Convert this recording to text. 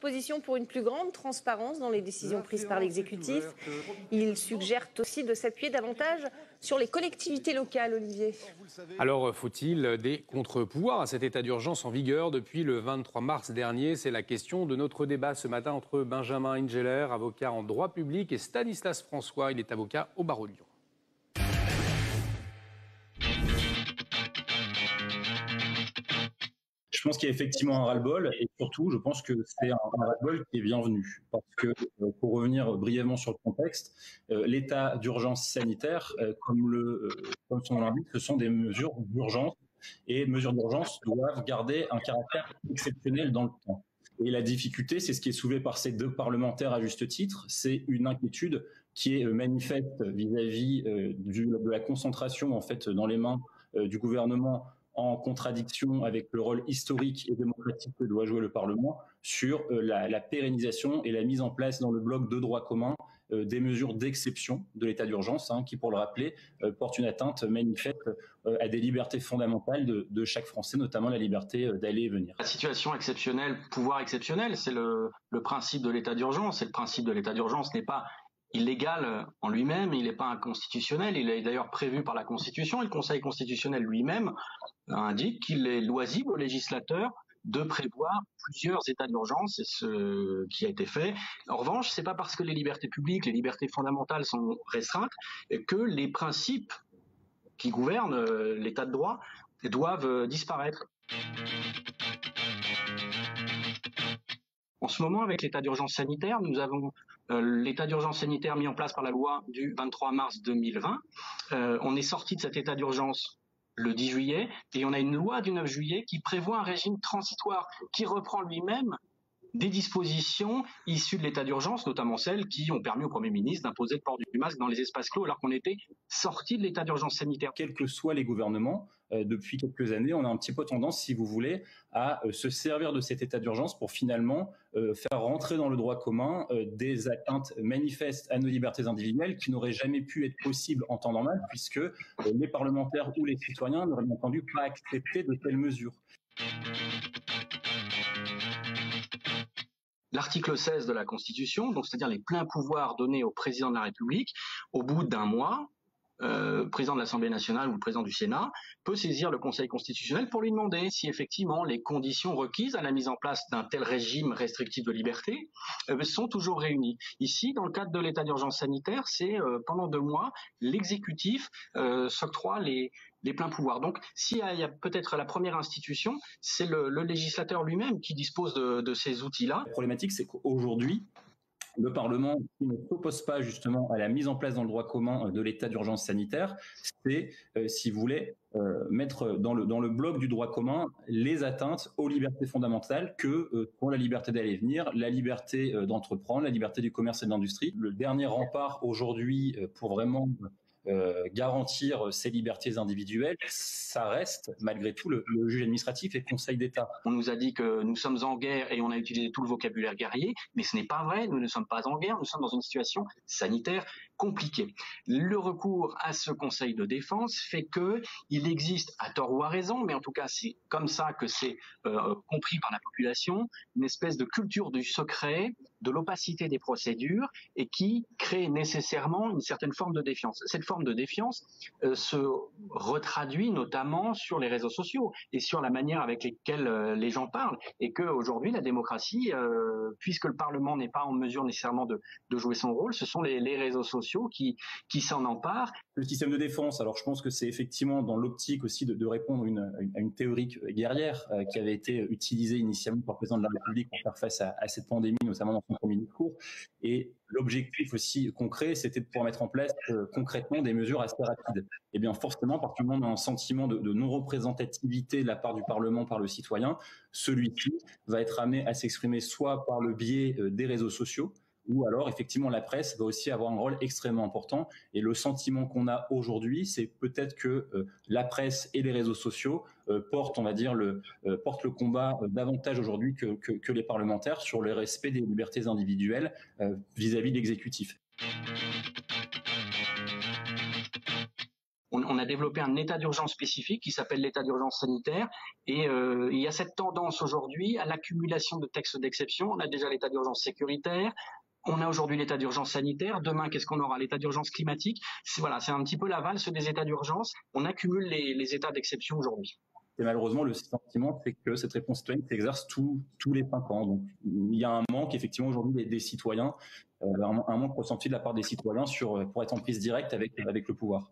Position pour une plus grande transparence dans les décisions prises par l'exécutif. Il suggère aussi de s'appuyer davantage sur les collectivités locales, Olivier. Alors, faut-il des contre-pouvoirs à cet état d'urgence en vigueur depuis le 23 mars dernier? C'est la question de notre débat ce matin entre Benjamin Ingeler, avocat en droit public, et Stanislas François, il est avocat au barreau de Lyon. Je pense qu'il y a effectivement un ras-le-bol et surtout, je pense que c'est un ras-le-bol qui est bienvenu. Parce que, pour revenir brièvement sur le contexte, l'état d'urgence sanitaire, comme son nom l'indique, ce sont des mesures d'urgence et mesures d'urgence doivent garder un caractère exceptionnel dans le temps. Et la difficulté, c'est ce qui est soulevé par ces deux parlementaires à juste titre, c'est une inquiétude qui est manifeste vis-à-vis de la concentration en fait dans les mains du gouvernement, en contradiction avec le rôle historique et démocratique que doit jouer le Parlement sur la pérennisation et la mise en place dans le bloc de droit commun des mesures d'exception de l'état d'urgence, qui, pour le rappeler, portent une atteinte manifeste à des libertés fondamentales de chaque Français, notamment la liberté d'aller et venir. La situation exceptionnelle, pouvoir exceptionnel, c'est le principe de l'état d'urgence. Et le principe de l'état d'urgence n'est pas illégal en lui-même, il n'est pas inconstitutionnel, il est d'ailleurs prévu par la Constitution, et le Conseil constitutionnel lui-même indique qu'il est loisible au législateur de prévoir plusieurs états d'urgence, c'est ce qui a été fait. En revanche, c'est pas parce que les libertés publiques, les libertés fondamentales sont restreintes que les principes qui gouvernent l'état de droit doivent disparaître. En ce moment, avec l'état d'urgence sanitaire, nous avons l'état d'urgence sanitaire mis en place par la loi du 23 mars 2020. On est sorti de cet état d'urgence le 10 juillet et on a une loi du 9 juillet qui prévoit un régime transitoire qui reprend lui-même des dispositions issues de l'état d'urgence, notamment celles qui ont permis au Premier ministre d'imposer le port du masque dans les espaces clos alors qu'on était sorti de l'état d'urgence sanitaire. Quels que soient les gouvernements, depuis quelques années, on a un petit peu tendance, si vous voulez, à se servir de cet état d'urgence pour finalement faire rentrer dans le droit commun des atteintes manifestes à nos libertés individuelles qui n'auraient jamais pu être possibles en temps normal puisque les parlementaires ou les citoyens n'auraient bien entendu pas accepté de telles mesures. L'article 16 de la Constitution, donc c'est-à-dire les pleins pouvoirs donnés au président de la République, au bout d'un mois, le président de l'Assemblée nationale ou le président du Sénat peut saisir le Conseil constitutionnel pour lui demander si effectivement les conditions requises à la mise en place d'un tel régime restrictif de liberté sont toujours réunies. Ici, dans le cadre de l'état d'urgence sanitaire, c'est pendant 2 mois, l'exécutif s'octroie les pleins pouvoirs. Donc, s'il y a peut-être la première institution, c'est le législateur lui-même qui dispose de ces outils-là. La problématique, c'est qu'aujourd'hui, le Parlement qui ne s'oppose pas justement à la mise en place dans le droit commun de l'état d'urgence sanitaire, c'est, si vous voulez, mettre dans le bloc du droit commun les atteintes aux libertés fondamentales que sont la liberté d'aller et venir, la liberté d'entreprendre, la liberté du commerce et de l'industrie. Le dernier rempart aujourd'hui pour vraiment garantir ces libertés individuelles, ça reste malgré tout le juge administratif et le Conseil d'État. On nous a dit que nous sommes en guerre et on a utilisé tout le vocabulaire guerrier, mais ce n'est pas vrai, nous ne sommes pas en guerre, nous sommes dans une situation sanitaire compliquée. Le recours à ce Conseil de défense fait que il existe, à tort ou à raison, mais en tout cas c'est comme ça que c'est compris par la population, une espèce de culture du secret, de l'opacité des procédures et qui crée nécessairement une certaine forme de défiance. Cette forme de défiance se retraduit notamment sur les réseaux sociaux et sur la manière avec laquelle les gens parlent et qu'aujourd'hui la démocratie, puisque le Parlement n'est pas en mesure nécessairement de jouer son rôle, ce sont les réseaux sociaux qui s'en emparent. Le système de défense, alors je pense que c'est effectivement dans l'optique aussi de répondre à une théorie guerrière qui avait été utilisée initialement par le président de la République pour faire face à cette pandémie, notamment dans son premier discours. Et l'objectif aussi concret, c'était de pouvoir mettre en place concrètement des mesures assez rapides. Et bien forcément, parce que tout le monde a un sentiment de non-représentativité de la part du Parlement par le citoyen, celui-ci va être amené à s'exprimer soit par le biais des réseaux sociaux, ou alors effectivement la presse va aussi avoir un rôle extrêmement important. Et le sentiment qu'on a aujourd'hui, c'est peut-être que la presse et les réseaux sociaux portent, on va dire, portent le combat davantage aujourd'hui que les parlementaires sur le respect des libertés individuelles vis-à-vis de l'exécutif. on a développé un état d'urgence spécifique qui s'appelle l'état d'urgence sanitaire. Et il y a cette tendance aujourd'hui à l'accumulation de textes d'exception. On a déjà l'état d'urgence sécuritaire. On a aujourd'hui l'état d'urgence sanitaire. Demain, qu'est-ce qu'on aura? L'état d'urgence climatique. C'est un petit peu la valse des états d'urgence. On accumule les états d'exception aujourd'hui. Et malheureusement, le sentiment, c'est que cette réponse citoyenne s'exerce tous les 5 ans. Donc, il y a un manque, effectivement, aujourd'hui des citoyens, un manque ressenti de la part des citoyens pour être en prise directe avec le pouvoir.